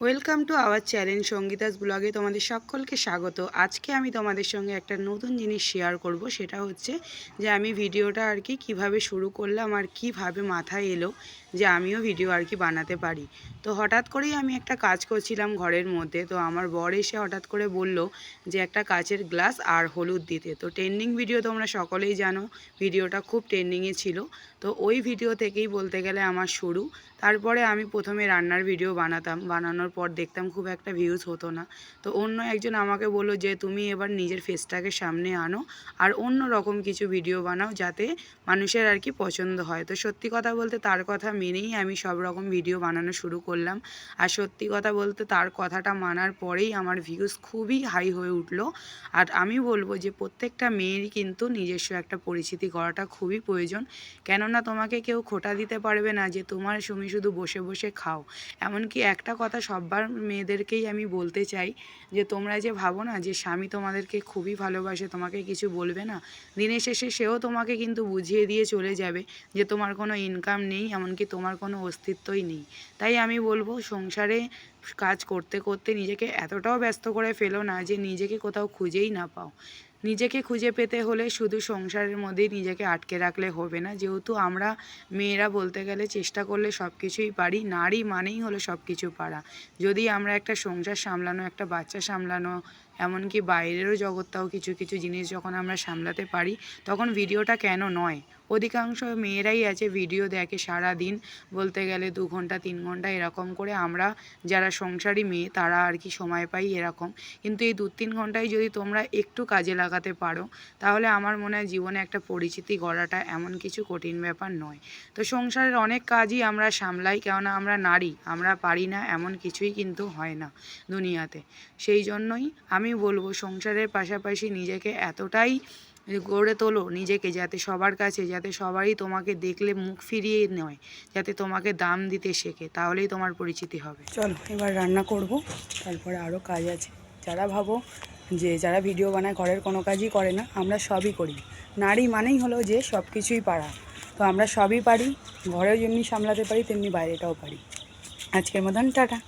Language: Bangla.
Welcome to our channel Sangeeta's ব্লগে তোমাদের সকলকে স্বাগত। আজকে আমি তোমাদের সঙ্গে একটা নতুন জিনিস শেয়ার করব, সেটা হচ্ছে যে আমি ভিডিওটা কিভাবে শুরু করলাম আর কিভাবে মাথায় এলো যে আমিও ভিডিও বানাতে পারি। তো হঠাৎ করেই আমি একটা কাজ করছিলাম ঘরের মধ্যে, তো আমার বর এসে হঠাৎ করে বলল যে একটা কাচের গ্লাস আর হলুদ দিতে। তো ট্রেন্ডিং ভিডিও তোমরা সকলেই জানো, ভিডিওটা খুব ট্রেন্ডিংয়ে ছিল। তো ওই ভিডিও থেকেই বলতে গেলে আমার শুরু। তারপরে আমি প্রথমে রান্নার ভিডিও বানাতাম, বানানোর পর দেখতাম খুব একটা ভিউজ হতো না। তো অন্য একজন আমাকে বললো যে তুমি এবার নিজের ফেসটাকে সামনে আনো আর অন্য রকম কিছু ভিডিও বানাও যাতে মানুষের পছন্দ হয়। তো সত্যি কথা বলতে তার কথা মেনেই আমি সব রকম ভিডিও বানানো শুরু করলাম। আর সত্যি কথা বলতে তার কথাটা মানার পরেই আমার ভিউজ খুবই হাই হয়ে উঠলো। আর আমি বলবো যে প্রত্যেকটা মেয়েরই কিন্তু নিজস্ব একটা পরিচিতি করাটা খুবই প্রয়োজন। কেননা তোমাকে কেউ খোঁটা দিতে পারবে না যে তুমি শুধু বসে বসে খাও। এমনকি একটা কথা সব্বার মেয়েদেরকেই আমি বলতে চাই যে তোমরা যে ভাবো না যে স্বামী তোমাদেরকে খুবই ভালোবাসে, তোমাকে কিছু বলবে না, দিনের শেষে সেও তোমাকে কিন্তু বুঝিয়ে দিয়ে চলে যাবে যে তোমার কোনো ইনকাম নেই, এমনকি তোমার কোনো অস্তিত্বই নেই। তাই আমি বলবো সংসারে কাজ করতে করতে নিজেকে এতটাও ব্যস্ত করে ফেলো না যে নিজেকে কোথাও খুঁজেই না পাও। নিজেকে খুঁজে পেতে হলে শুধু সংসারের মধ্যেই নিজেকে আটকে রাখলে হবে না। যেহেতু আমরা মেয়েরা বলতে গেলে চেষ্টা করলে সব কিছুই পারি, নারী মানেই হলো সব কিছু পারা। যদি আমরা একটা সংসার সামলানো, একটা বাচ্চা সামলানো, এমনকি বাইরেরও জগৎটাও কিছু কিছু জিনিস যখন আমরা সামলাতে পারি, তখন ভিডিওটা কেন নয়। অধিকাংশ মেয়েরাই আছে ভিডিও দেখে সারা দিন, বলতে গেলে 2 ঘন্টা 3 ঘন্টা এরকম করে। আমরা যারা সংসারী মেয়ে তারা সময় পাই এরকম। কিন্তু এই 2-3 ঘন্টায় যদি তোমরা একটু কাজে লাগাতে পারো, তাহলে আমার মনে হয় জীবনে একটা পরিচিতি গড়াটা এমন কিছু কঠিন ব্যাপার নয়। তো সংসারের অনেক কাজই আমরা সামলাই, কেননা আমরা নারী, আমরা পারি না এমন কিছুই কিন্তু হয় না দুনিয়াতে। সেই জন্যই আমি বলবো সংসারের পাশাপাশি নিজেকে এতটাই গড়ে তোলো নিজেকে, যাতে সবার কাছে, যাতে সবারই তোমাকে দেখলে মুখ ফিরিয়ে নয়, যাতে তোমাকে দাম দিতে শেখে, তাহলেই তোমার পরিচিতি হবে। চলো এবার রান্না করব, তারপরে আরও কাজ আছে। যারা ভাবো যে যারা ভিডিও বানায় ঘরের কোনো কাজই করে না, আমরা সবই করি। নারী মানেই হলো যে সব কিছুই পারা। তো আমরা সবই পারি, ঘরেও যেমনি সামলাতে পারি তেমনি বাইরেটাও পারি। আজকের মতন টাটা।